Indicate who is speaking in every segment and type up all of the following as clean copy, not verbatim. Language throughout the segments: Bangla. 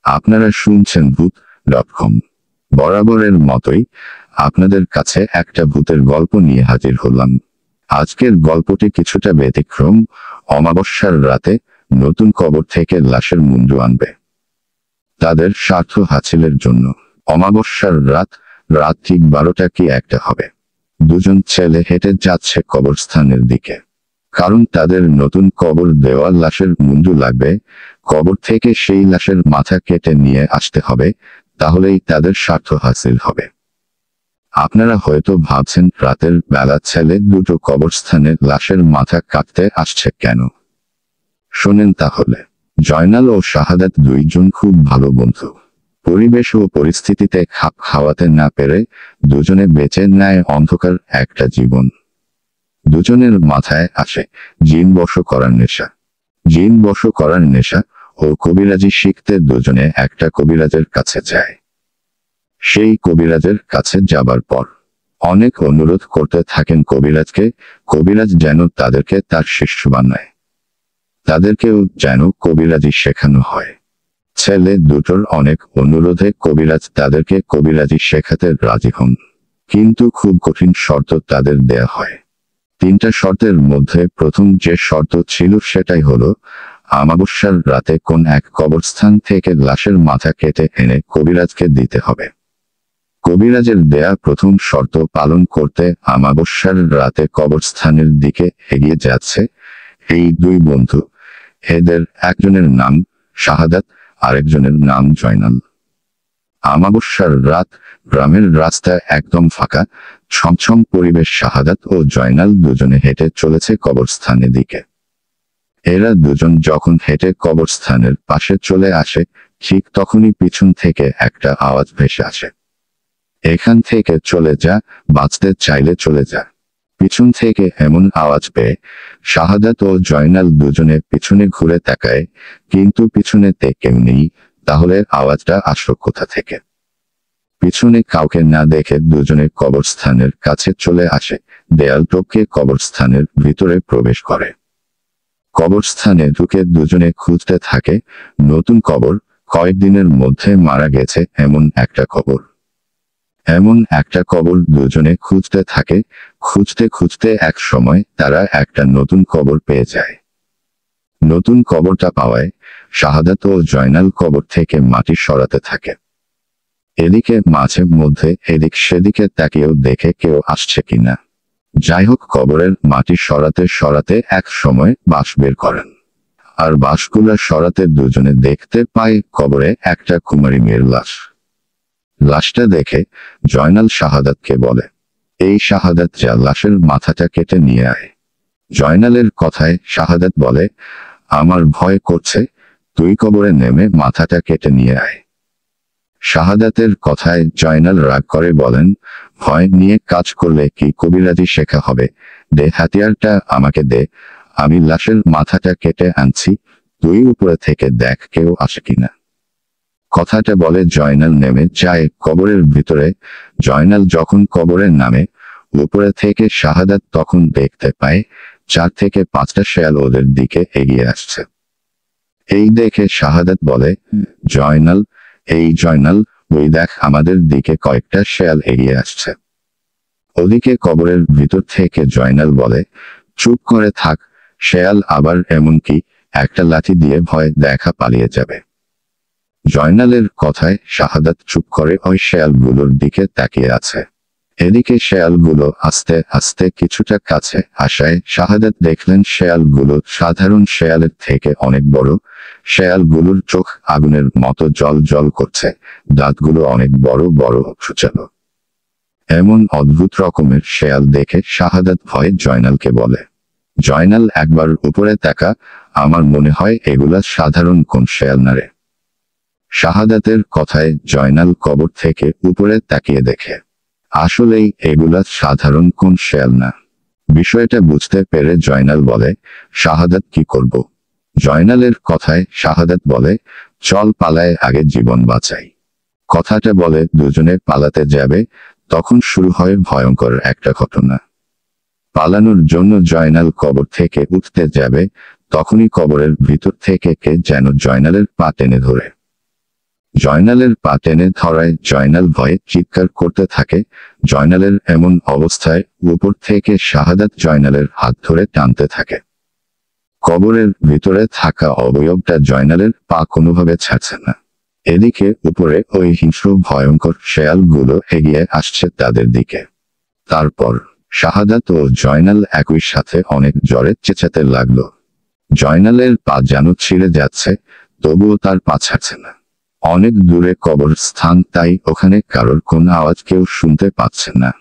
Speaker 1: আপনারা শুনছেন ভূত.com। বরাবরের মতোই আপনাদের কাছে একটা ভূতের গল্প নিয়ে হাজির হলাম। আজকের গল্পটি কিছুটা ব্যতিক্রম। অমাবস্যার রাতে নতুন কবর থেকে লাশের মুন্ডু আনবে তাদের স্বার্থ হাসিলের জন্য। অমাবস্যার রাত ঠিক 12টা কি 1টা হবে। দুজন ছেলে হেঁটে যাচ্ছে কবরস্থানের দিকে, কারণ তাদের নতুন কবর দেওয়া লাশের মুন্ডু লাগবে। কবর থেকে সেই লাশের মাথা কেটে নিয়ে আসতে হবে, তাহলেই তাদের স্বার্থ হাসিল হবে। আপনারা হয়তো ভাবছেন রাতের বেলা ছেলে দুটো কবরস্থানে লাশের মাথা কাটতে আসছে কেন। শোনেন তাহলে। জয়নাল ও শাহাদাত দুইজন খুব ভালো বন্ধু। পরিবেশ ও পরিস্থিতিতে খাপ খাওয়াতে না পেরে দুজনে বেছে নেয় অন্ধকার একটা জীবন। দুজনের মাথায় আসে জিন বশ করার নেশা। জিন বশ করার নেশা ও কবিরাজি শিখতে দুজনে একটা কবিরাজের কাছে যায়। সেই কবিরাজের কাছে যাবার পর অনেক অনুরোধ করতে থাকেন কবিরাজকে, কবিরাজ যেন তাদেরকে তার শিষ্য বানায়, তাদেরকেও যেন কবিরাজি শেখানো হয়। ছেলে দুটোর অনেক অনুরোধে কবিরাজ তাদেরকে কবিরাজি শেখাতে রাজি হন, কিন্তু খুব কঠিন শর্ত তাদের দেয়া হয়। 3টা শর্তের মধ্যে প্রথম যে শর্ত ছিল সেটাই হলো অমাবস্যার রাতে কোন এক কবরস্থান থেকে লাশের মাথা কেটে এনে কবিরাজকে দিতে হবে। কবিরাজের দেয়া প্রথম শর্ত পালন করতে অমাবস্যার রাতে কবরস্থানের দিকে এগিয়ে যাচ্ছে এই দুই বন্ধু। এদের একজনের নাম শাহাদাত, আরেকজনের নাম জয়নাল। অমাবস্যার রাত, গ্রামের রাস্তা একদম ফাঁকা, ছমছম পরিবেশ। শাহাদাত ও জয়নাল দুজনে হেঁটে চলেছে কবরস্থানের দিকে। এরা দুজন যখন হেঁটে কবরস্থানের পাশে চলে আসে, ঠিক তখনই পিছন থেকে একটা আওয়াজ ভেসে আসে, এখান থেকে চলে যা, বাঁচতে চাইলে চলে যা। পিছন থেকে এমন আওয়াজ পেয়ে শাহাদাত ও জয়নাল দুজনে পিছনে ঘুরে তাকায়, কিন্তু পিছনেতে কেউ নেই। তাহলে আওয়াজটা আসলো কোথা থেকে? পিছনে কাউকে না দেখে দুজনে কবরস্থানের কাছে চলে আসে, দেয়াল টপকে কবরস্থানের ভিতরে প্রবেশ করে। কবরস্থানে ঢুকে দুজনে খুঁজতে থাকে নতুন কবর, কয়েকদিনের মধ্যে মারা গেছে এমন একটা কবর। এমন একটা কবর দুজনে খুঁজতে থাকে। খুঁজতে খুঁজতে এক সময় তারা একটা নতুন কবর পেয়ে যায়। নতুন কবরটা পাওয়ায় শাহাদাত ও জয়নাল কবর থেকে মাটি সরাতে থাকে। এদিকে মাঝে মধ্যে এদিক সেদিকে তাকিয়েও দেখে কেউ আসছে কিনা। যাই হোক, কবরের মাটি সরাতে সরাতে এক সময় বাঁশ বের করেন, আর বাঁশগুলা সরাতে দুজনে দেখতে পায় কবরে একটা কুমারী মেয়ের লাশ। লাশটা দেখে জয়নাল শাহাদাতকে বলে, এই শাহাদাত, যা লাশের মাথাটা কেটে নিয়ে আয়। জয়নালের কথায় শাহাদাত বলে, আমার ভয় করছে, তুই কবরে নেমে মাথাটা কেটে নিয়ে আয়। শাহাদাতের কথায় জয়নাল রাগ করে বলেন, ভয় নিয়ে কাজ করলে কি কবিরাজি শেখা হবে? দে হাতিয়ারটা আমাকে দে, আমি লাশের মাথাটা কেটে আনছি, তুই উপরে থেকে দেখ কেউ আসে কিনা। কথাটা বলে জয়নাল নেমে যায় কবরের ভিতরে। জয়নাল যখন কবরে নামে, উপরে থেকে শাহাদাত তখন দেখতে পায় 4 থেকে 5টা শেয়াল ওদের দিকে এগিয়ে আসছে। এই দেখে শাহাদাত বলে, জয়নাল, এই জয়নাল, ওই দেখ আমাদের দিকে কয়েকটা শেয়াল এগিয়ে আসছে। ওদিকে কবরের ভিতর থেকে জয়নাল বলে, চুপ করে থাক, শেয়াল আবার এমন কি একটা লাঠি দিয়ে ভয় দেখা পালিয়ে যাবে। জয়নালের কথায় শাহাদাত চুপ করে ওই শেয়ালগুলোর দিকে তাকিয়ে আছে। এদিকে শেয়ালগুলো আস্তে আস্তে কিছুটা কাছে আসায় শাহাদাত দেখলেন শেয়ালগুলো সাধারণ শেয়ালের থেকে অনেক বড়। শেয়ালগুলোর চোখ আগুনের মতো জল জল করছে, দাঁতগুলো অনেক বড় বড় সুচালো। এমন অদ্ভুত রকমের শেয়াল দেখে শাহাদাত ভয়ে জয়নালকে বলে, জয়নাল একবার উপরে তাকা, আমার মনে হয় এগুলা সাধারণ কোন শেয়াল না রে। শাহাদাতের কথায় জয়নাল কবর থেকে উপরে তাকিয়ে দেখে আসলেই এগুলা সাধারণ কোন শেয়াল না। বিষয়টা বুঝতে পেরে জয়নাল বলে, শাহাদাত কি করব? জয়নালের কথায় শাহাদাত বলে, চল পালায়, আগে জীবন বাঁচাই। কথাটা বলে দুজনে পালাতে যাবে, তখন শুরু হয় ভয়ঙ্কর একটা ঘটনা। পালানোর জন্য জয়নাল কবর থেকে উঠতে যাবে, তখনই কবরের ভিতর থেকে কে যেন জয়নালের পা টেনে ধরে। জয়নালের পা টেনে ধরায় জয়নাল ভয়ে চিৎকার করতে থাকে। জয়নালের এমন অবস্থায় উপর থেকে শাহাদাত জয়নালের হাত ধরে টানতে থাকে। কবরের ভিতরে থাকা অবয়বটা জয়নালের পা কোনোভাবে ছাড়ছে না। এদিকে উপরে ওই হিংস্র ভয়ঙ্কর শেয়ালগুলো এগিয়ে আসছে তাদের দিকে। তারপর শাহাদাত ও জয়নাল একই সাথে অনেক জোরে চেঁচাতে লাগলো। জয়নালের পা যেন ছিঁড়ে যাচ্ছে, তবুও তার পা ছাড়ছে না। অনেক দূরে কবরস্থান, তাই ওখানে কারোর কোন আওয়াজ কেউ শুনতে পাচ্ছে না।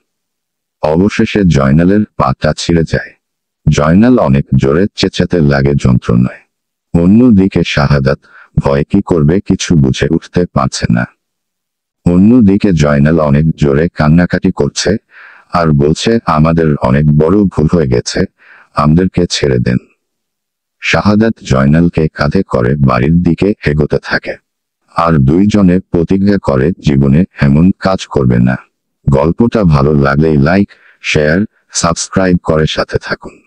Speaker 1: অবশেষে জয়নালের পাটা ছিঁড়ে যায়। জয়নাল অনেক জোরে চেঁচাতে লাগে যন্ত্রণায়। অন্যদিকে শাহাদাত ভয় কি করবে কিছু বুঝে উঠতে পারছে না। অন্যদিকে জয়নাল অনেক জোরে কান্নাকাটি করছে আর বলছে, আমাদের অনেক বড় ভুল হয়ে গেছে, আমাদেরকে ছেড়ে দেন। শাহাদাত জয়নালকে কাঁধে করে বাড়ির দিকে এগোতে থাকে। আর দুইজনে প্রতিজ্ঞা করে জীবনে এমন কাজ করবে না। গল্পটা ভালো লাগলেই লাইক, শেয়ার, সাবস্ক্রাইব করে সাথে থাকুন।